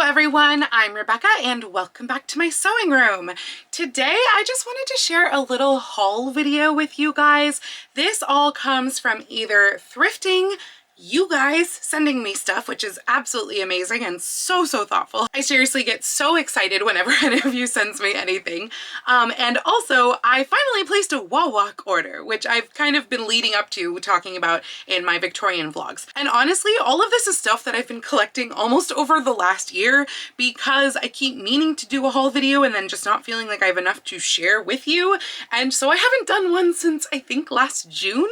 everyone, I'm Rebecca and welcome back to my sewing room. Today I just wanted to share a little haul video with you guys. This all comes from either thrifting, you guys sending me stuff, which is absolutely amazing and so thoughtful. I seriously get so excited whenever any of you sends me anything. And also I finally placed a Wawak order, which I've kind of been leading up to talking about in my Victorian vlogs. And honestly, all of this is stuff that I've been collecting almost over the last year because I keep meaning to do a haul video and then just not feeling like I have enough to share with you. And so I haven't done one since I think last June.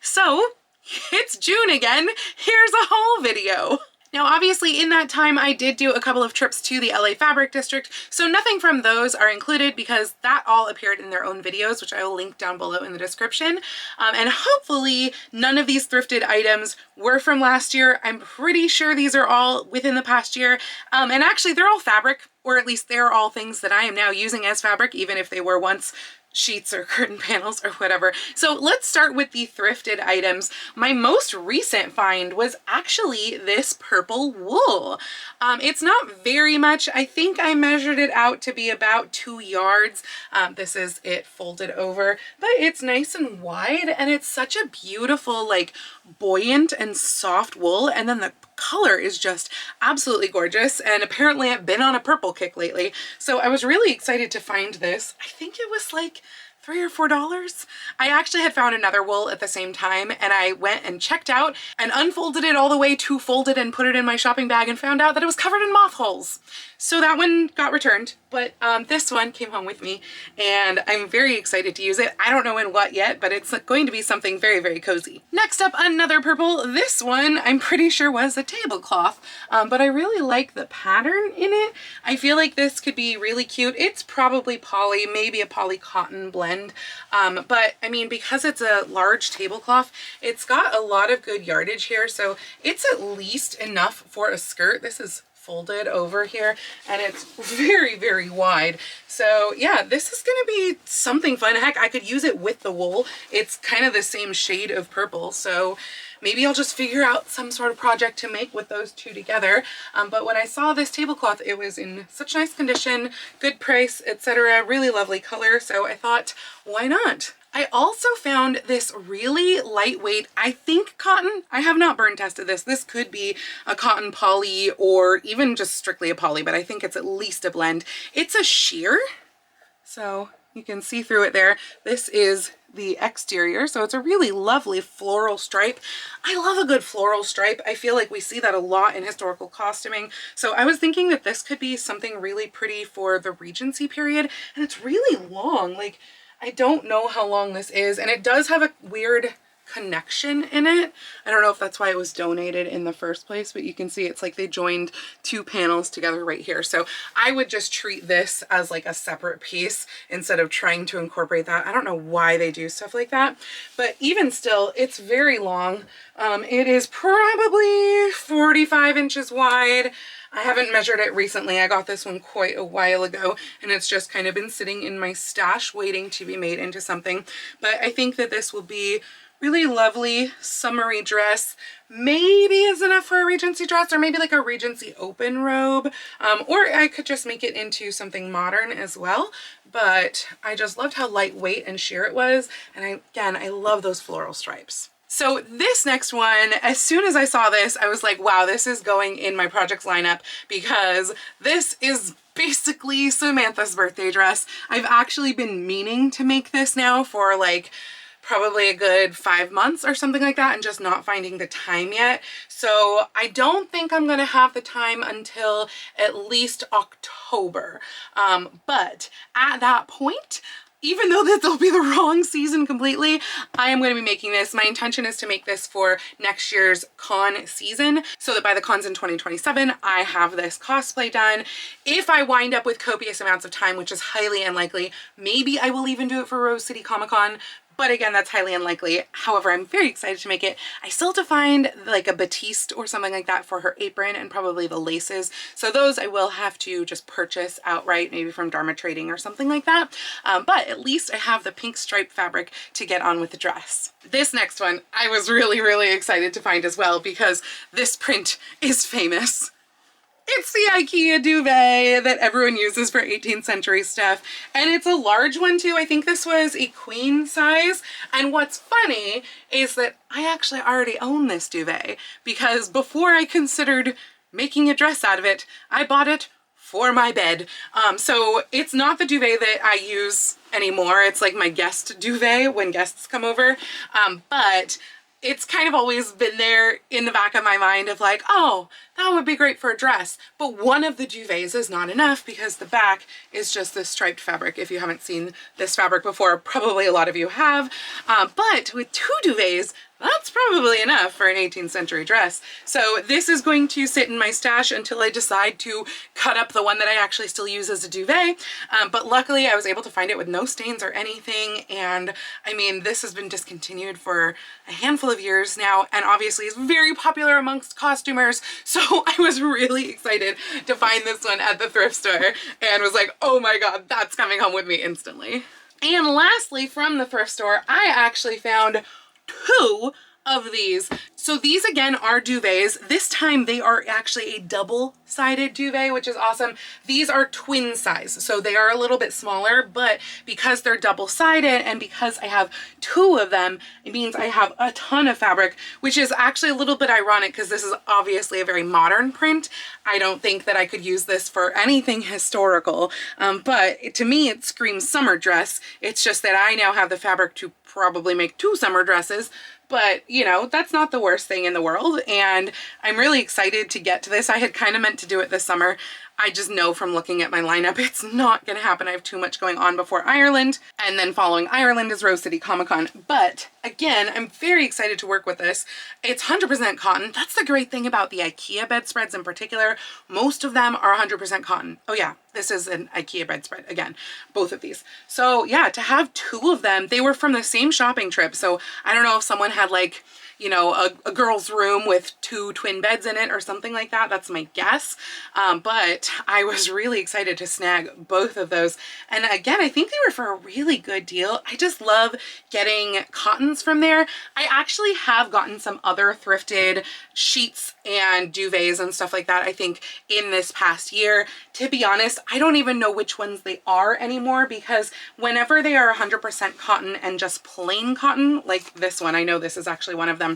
So it's June again. Here's a haul video. Now, obviously in that time I did do a couple of trips to the LA Fabric District, so nothing from those are included because that all appeared in their own videos, which I will link down below in the description. And hopefully none of these thrifted items were from last year. I'm pretty sure these are all within the past year. And actually they're all fabric, or at least they're all things that I am now using as fabric, even if they were once sheets or curtain panels or whatever. So let's start with the thrifted items. My most recent find was actually this purple wool. It's not very much. I think I measured it out to be about 2 yards. This is it folded over, but it's nice and wide and it's such a beautiful, like, buoyant and soft wool. And then the color is just absolutely gorgeous, and apparently I've been on a purple kick lately, so I was really excited to find this. I think it was like $3 or $4. I actually had found another wool at the same time and I went and checked out and unfolded it all the way to fold it and put it in my shopping bag and found out that it was covered in moth holes. So that one got returned, but this one came home with me and I'm very excited to use it. I don't know in what yet, but it's going to be something very cozy. Next up, another purple. This one I'm pretty sure was a tablecloth, but I really like the pattern in it. I feel like this could be really cute. It's probably poly, maybe a poly cotton blend, but I mean, because it's a large tablecloth, it's got a lot of good yardage here, so it's at least enough for a skirt. This is folded over here and it's very wide, so yeah, this is gonna be something fun. Heck, I could use it with the wool. It's kind of the same shade of purple, so maybe I'll just figure out some sort of project to make with those two together. But when I saw this tablecloth, it was in such nice condition, good price, etc. Really lovely color, so I thought, why not? I also found this really lightweight, I think cotton. I have not burn tested this. This could be a cotton poly or even just strictly a poly, but I think it's at least a blend. It's a sheer, so you can see through it there. This is the exterior, so it's a really lovely floral stripe. I love a good floral stripe. I feel like we see that a lot in historical costuming, so I was thinking that this could be something really pretty for the Regency period. And it's really long, like I don't know how long this is, and it does have a weird connection in it. I don't know if that's why it was donated in the first place, but you can see it's like they joined two panels together right here. So I would just treat this as like a separate piece instead of trying to incorporate that. I don't know why they do stuff like that, but even still, it's very long. It is probably 45 inches wide. I haven't measured it recently. I got this one quite a while ago and it's just kind of been sitting in my stash waiting to be made into something. But I think that this will be really lovely summery dress. Maybe is enough for a Regency dress, or maybe like a Regency open robe, or I could just make it into something modern as well. But I just loved how lightweight and sheer it was, and I love those floral stripes. So this next one, as soon as I saw this, I was like, wow, this is going in my projects lineup because this is basically Samantha's birthday dress. I've actually been meaning to make this now for like probably a good 5 months or something like that, and just not finding the time yet. So I don't think I'm gonna have the time until at least October. But at that point, even though this will be the wrong season completely, I am going to be making this. My intention is to make this for next year's con season, so that by the cons in 2027, I have this cosplay done. If I wind up with copious amounts of time, which is highly unlikely, maybe I will even do it for Rose City Comic Con. But again, that's highly unlikely. However, I'm very excited to make it. I still have to find like a batiste or something like that for her apron and probably the laces. So those I will have to just purchase outright, maybe from Dharma Trading or something like that. But at least I have the pink striped fabric to get on with the dress. This next one I was really excited to find as well because this print is famous. It's the IKEA duvet that everyone uses for 18th century stuff. And it's a large one too. I think this was a queen size. And what's funny is that I actually already own this duvet because before I considered making a dress out of it, I bought it for my bed. So it's not the duvet that I use anymore. It's like my guest duvet when guests come over. But it's kind of always been there in the back of my mind of like, oh, that would be great for a dress. But one of the duvets is not enough because the back is just this striped fabric. If you haven't seen this fabric before, probably a lot of you have. But with 2 duvets, that's probably enough for an 18th century dress. So this is going to sit in my stash until I decide to cut up the one that I actually still use as a duvet. But luckily I was able to find it with no stains or anything. And I mean, this has been discontinued for a handful of years now, and obviously is very popular amongst costumers. So I was really excited to find this one at the thrift store and was like, oh my God, that's coming home with me instantly. And lastly, from the thrift store, I actually found 2 of these. So these again are duvets. This time they are actually a double-sided duvet, which is awesome. These are twin size, so they are a little bit smaller, but because they're double-sided and because I have 2 of them, it means I have a ton of fabric, which is actually a little bit ironic because this is obviously a very modern print. I don't think that I could use this for anything historical, but to me it screams summer dress. It's just that I now have the fabric to probably make 2 summer dresses. But, you know, that's not the worst thing in the world, and I'm really excited to get to this. I had kind of meant to do it this summer. I just know from looking at my lineup, it's not going to happen. I have too much going on before Ireland, and then following Ireland is Rose City Comic Con. But again, I'm very excited to work with this. It's 100% cotton. That's the great thing about the IKEA bedspreads in particular. Most of them are 100% cotton. Oh yeah, this is an IKEA bedspread again, both of these. So yeah, to have 2 of them, they were from the same shopping trip. So I don't know if someone had like, you know, a girl's room with 2 twin beds in it or something like that. That's my guess. But I was really excited to snag both of those. And again, I think they were for a really good deal. I just love getting cottons from there. I actually have gotten some other thrifted sheets and duvets and stuff like that, I think, in this past year. To be honest, I don't even know which ones they are anymore because whenever they are 100% cotton and just plain cotton, like this one, I know this is actually one of them,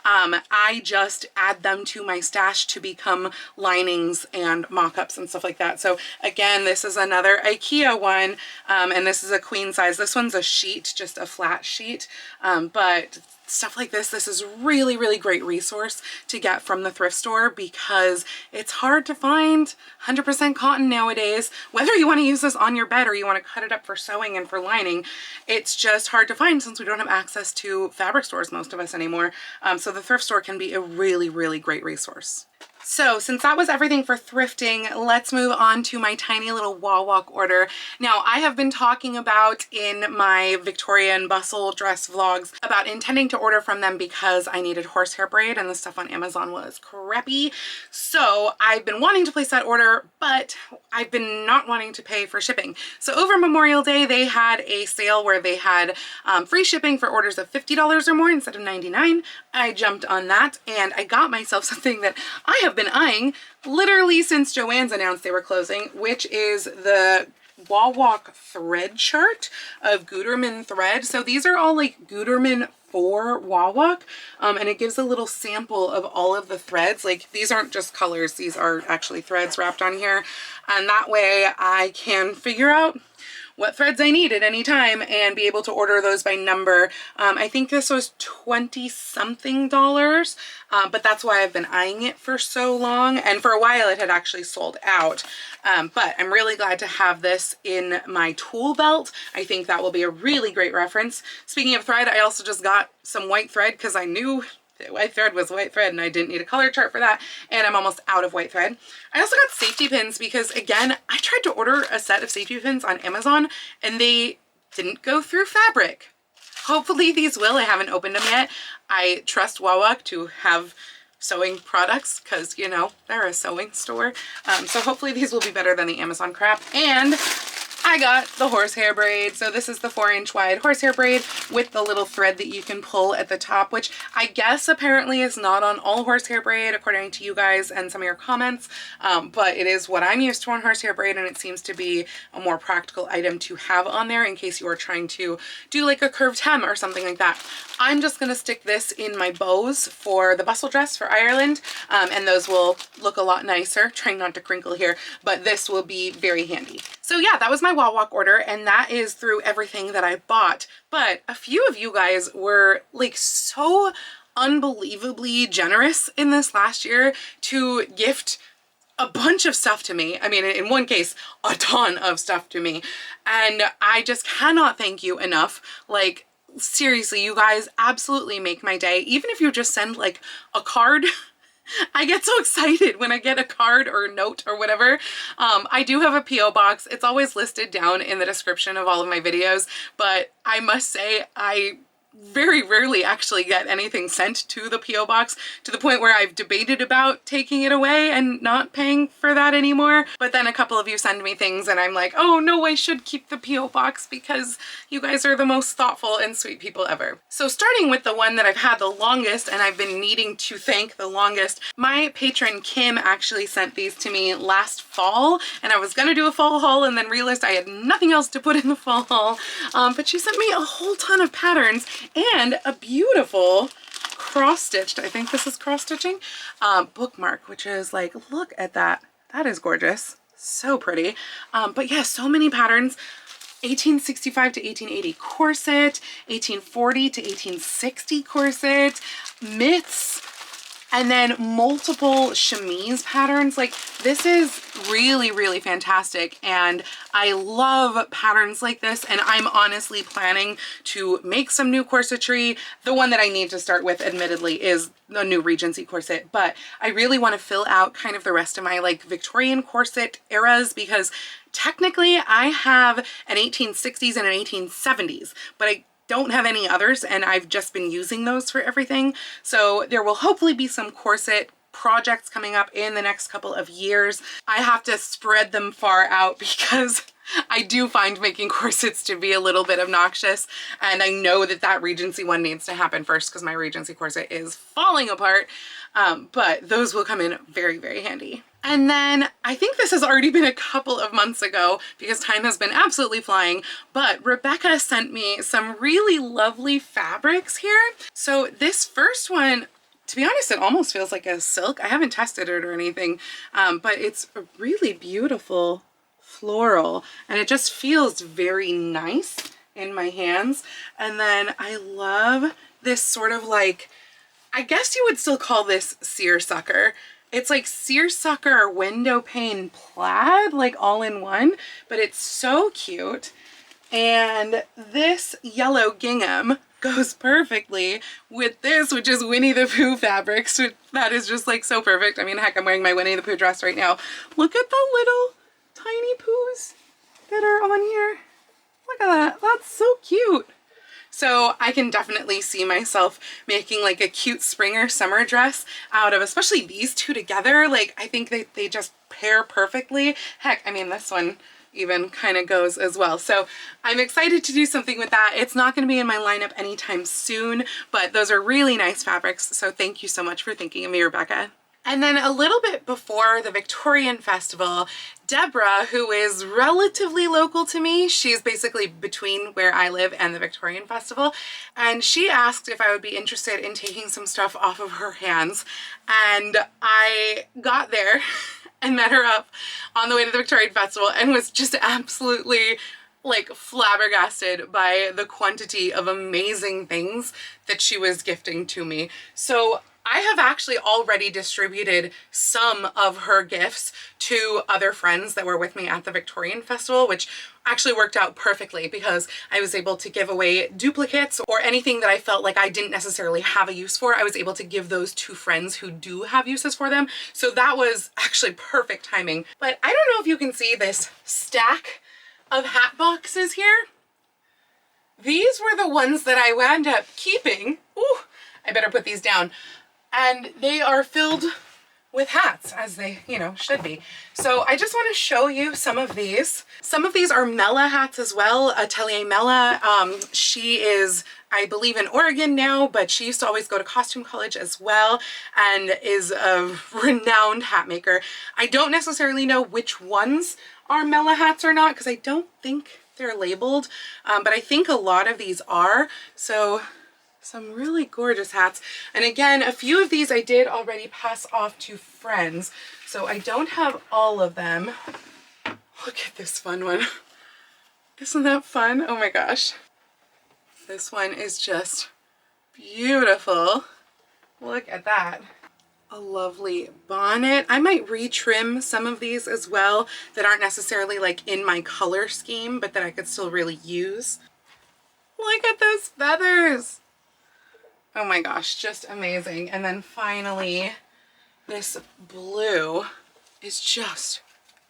I just add them to my stash to become linings and mock-ups and stuff like that. So again, this is another IKEA one, and this is a queen size. This one's a sheet, just a flat sheet, but stuff like this is really, really great resource to get from the thrift store because it's hard to find 100% cotton nowadays. Whether you want to use this on your bed or you want to cut it up for sewing and for lining, it's just hard to find since we don't have access to fabric stores, most of us anymore. So the thrift store can be a really, really great resource. So since that was everything for thrifting, let's move on to my tiny little Wawak order. Now, I have been talking about in my Victorian bustle dress vlogs about intending to order from them because I needed horsehair braid and the stuff on Amazon was crappy. So I've been wanting to place that order, but I've been not wanting to pay for shipping. So over Memorial Day, they had a sale where they had free shipping for orders of $50 or more instead of $99. I jumped on that and I got myself something that I have been eyeing literally since Joann's announced they were closing, which is the Wawak thread chart of Gutermann thread. So these are all like Gutermann for Wawak, and it gives a little sample of all of the threads. Like these aren't just colors, these are actually threads wrapped on here, and that way I can figure out what threads I need at any time and be able to order those by number. I think this was $20-something, but that's why I've been eyeing it for so long, and for a while it had actually sold out. But I'm really glad to have this in my tool belt. I think that will be a really great reference. Speaking of thread, I also just got some white thread because I knew white thread was white thread and I didn't need a color chart for that, and I'm almost out of white thread. I also got safety pins because, again, I tried to order a set of safety pins on Amazon and they didn't go through fabric. Hopefully these will. I haven't opened them yet. I trust Wawak to have sewing products because, you know, they're a sewing store. So hopefully these will be better than the Amazon crap. And I got the horsehair braid. So this is the 4-inch wide horsehair braid with the little thread that you can pull at the top, which I guess apparently is not on all horsehair braid according to you guys and some of your comments, but it is what I'm used to on horsehair braid, and it seems to be a more practical item to have on there in case you are trying to do like a curved hem or something like that. I'm just gonna stick this in my bows for the bustle dress for Ireland, and those will look a lot nicer. Trying not to crinkle here, but this will be very handy. So yeah, that was my Wawak order, and that is through everything that I bought. But a few of you guys were like so unbelievably generous in this last year to gift a bunch of stuff to me. I mean, in one case, a ton of stuff to me. And I just cannot thank you enough. Like, seriously, you guys absolutely make my day. Even if you just send like a card, I get so excited when I get a card or a note or whatever. I do have a P.O. box. It's always listed down in the description of all of my videos, but I must say I very rarely actually get anything sent to the P.O. box, to the point where I've debated about taking it away and not paying for that anymore. But then a couple of you send me things and I'm like, oh no, I should keep the P.O. box because you guys are the most thoughtful and sweet people ever. So starting with the one that I've had the longest and I've been needing to thank the longest, my patron Kim actually sent these to me last fall, and I was gonna do a fall haul and then realized I had nothing else to put in the fall haul. But she sent me a whole ton of patterns and a beautiful cross-stitched, I think this is cross-stitching, bookmark, which is like, look at that. That is gorgeous. So pretty. But yeah, so many patterns. 1865 to 1880 corset, 1840 to 1860 corset, mitts, and then multiple chemise patterns. Like, this is really, really fantastic, and I love patterns like this, and I'm honestly planning to make some new corsetry. The one that I need to start with, admittedly, is the new Regency corset, but I really want to fill out kind of the rest of my like Victorian corset eras, because technically I have an 1860s and an 1870s, but I don't have any others, and I've just been using those for everything. So there will hopefully be some corset projects coming up in the next couple of years. I have to spread them far out because I do find making corsets to be a little bit obnoxious, and I know that that Regency one needs to happen first because my Regency corset is falling apart, but those will come in very, very handy. And then I think this has already been a couple of months ago because time has been absolutely flying, but Rebecca sent me some really lovely fabrics here. So this first one, to be honest, it almost feels like a silk. I haven't tested it or anything, but it's a really beautiful floral, and it just feels very nice in my hands. And then I love this sort of like, I guess you would still call this seersucker. It's like seersucker window pane plaid, like all in one, but it's so cute. And this yellow gingham goes perfectly with this, which is Winnie the Pooh fabrics. That is just like so perfect. I mean, heck, I'm wearing my Winnie the Pooh dress right now. Look at the little tiny poos that are on here. Look at that. That's so cute. So I can definitely see myself making like a cute spring or summer dress out of especially these two together. Like, I think they just pair perfectly. Heck, I mean, this one even kind of goes as well. So I'm excited to do something with that. It's not going to be in my lineup anytime soon, but those are really nice fabrics. So thank you so much for thinking of me, Rebecca. And then a little bit before the Victorian Festival, Deborah, who is relatively local to me, she's basically between where I live and the Victorian Festival, and she asked if I would be interested in taking some stuff off of her hands. And I got there and met her up on the way to the Victorian Festival and was just absolutely like flabbergasted by the quantity of amazing things that she was gifting to me. So I have actually already distributed some of her gifts to other friends that were with me at the Victorian Festival, which actually worked out perfectly because I was able to give away duplicates or anything that I felt like I didn't necessarily have a use for. I was able to give those to friends who do have uses for them. So that was actually perfect timing. But I don't know if you can see this stack of hat boxes here. These were the ones that I wound up keeping. Ooh, I better put these down. And they are filled with hats, as they, you know, should be. So I just want to show you some of these. Some of these are Mela hats as well. Atelier Mela. She is, I believe, in Oregon now, but she used to always go to costume college as well and is a renowned hat maker. I don't necessarily know which ones are Mela hats or not because I don't think they're labeled, but I think a lot of these are. So some really gorgeous hats. And again, a few of these I did already pass off to friends, so I don't have all of them. Look at this fun one. Isn't that fun? Oh my gosh. This one is just beautiful. Look at that. A lovely bonnet. I might retrim some of these as well that aren't necessarily like in my color scheme, but that I could still really use. Look at those feathers. Oh my gosh, just amazing. And then finally, this blue is just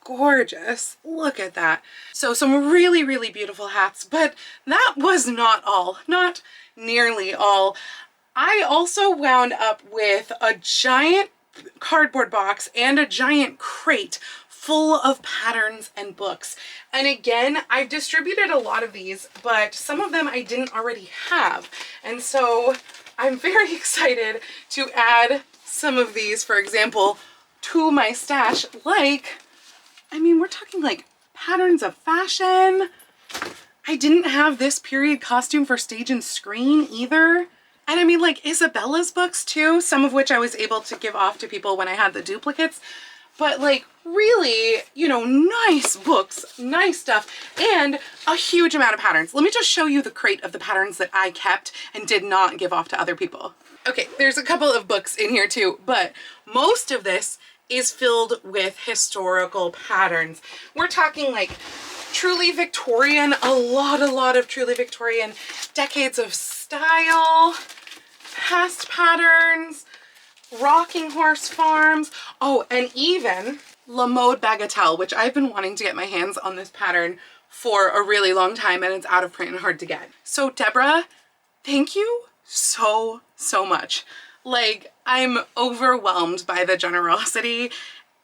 gorgeous. Look at that. So some really, really beautiful hats, but that was not all, not nearly all. I also wound up with a giant cardboard box and a giant crate full of patterns and books. And again, I've distributed a lot of these, but some of them I didn't already have. And so I'm very excited to add some of these, for example, to my stash. Like, I mean, we're talking like patterns of fashion. I didn't have this period costume for stage and screen either. And I mean, like Isabella's books too, some of which I was able to give off to people when I had the duplicates. But like really, you know, nice books, nice stuff, and a huge amount of patterns. Let me just show you the crate of the patterns that I kept and did not give off to other people. Okay, there's a couple of books in here too, but most of this is filled with historical patterns. We're talking like truly Victorian, a lot of truly Victorian, decades of style, past patterns, rocking horse farms. Oh, and even La Mode Bagatelle, which I've been wanting to get my hands on this pattern for a really long time, and it's out of print and hard to get. So Deborah, thank you so much. Like, I'm overwhelmed by the generosity.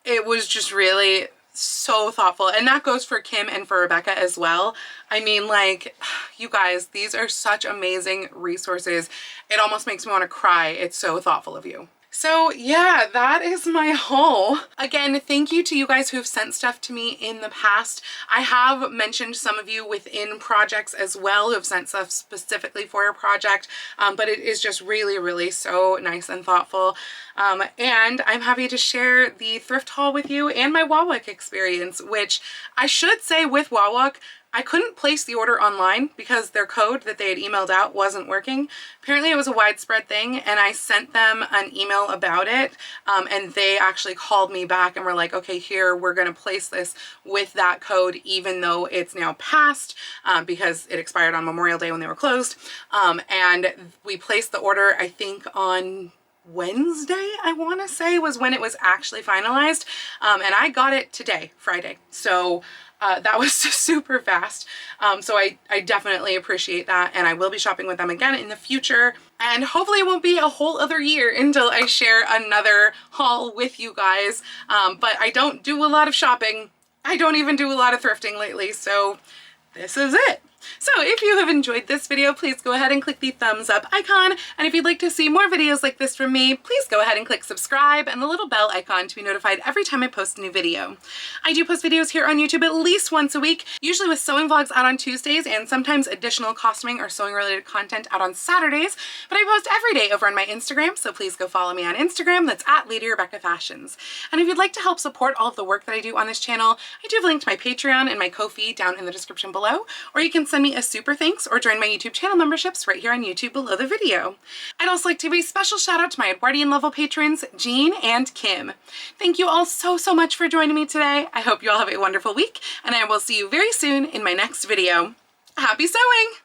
It was just really so thoughtful, and that goes for Kim and for Rebecca as well. I mean, like, you guys, these are such amazing resources. It almost makes me want to cry. It's so thoughtful of you. So yeah, that is my haul. Again, thank you to you guys who've sent stuff to me in the past. I have mentioned some of you within projects as well who have sent stuff specifically for a project, but it is just really so nice and thoughtful. And I'm happy to share the thrift haul with you and my Wawak experience, which I should say with Wawak, I couldn't place the order online because their code that they had emailed out wasn't working. Apparently it was a widespread thing, and I sent them an email about it, and they actually called me back and were like, okay, here, we're going to place this with that code even though it's now passed because it expired on Memorial Day when they were closed. And we placed the order, I think, on Wednesday, I want to say, was when it was actually finalized, and I got it today, Friday. So that was super fast. So I definitely appreciate that, and I will be shopping with them again in the future, and hopefully it won't be a whole other year until I share another haul with you guys. But I don't do a lot of shopping. I don't even do a lot of thrifting lately, so this is it. So if you have enjoyed this video, please go ahead and click the thumbs up icon. And if you'd like to see more videos like this from me, please go ahead and click subscribe and the little bell icon to be notified every time I post a new video. I do post videos here on YouTube at least once a week, usually with sewing vlogs out on Tuesdays and sometimes additional costuming or sewing related content out on Saturdays. But I post every day over on my Instagram, so please go follow me on Instagram. That's at Lady Rebecca Fashions. And if you'd like to help support all of the work that I do on this channel, I do have a link to my Patreon and my Ko-fi down in the description below, or you can send me a super thanks or join my YouTube channel memberships right here on YouTube below the video. I'd also like to give a special shout out to my Edwardian level patrons, Jean and Kim. Thank you all so much for joining me today. I hope you all have a wonderful week, and I will see you very soon in my next video. Happy sewing!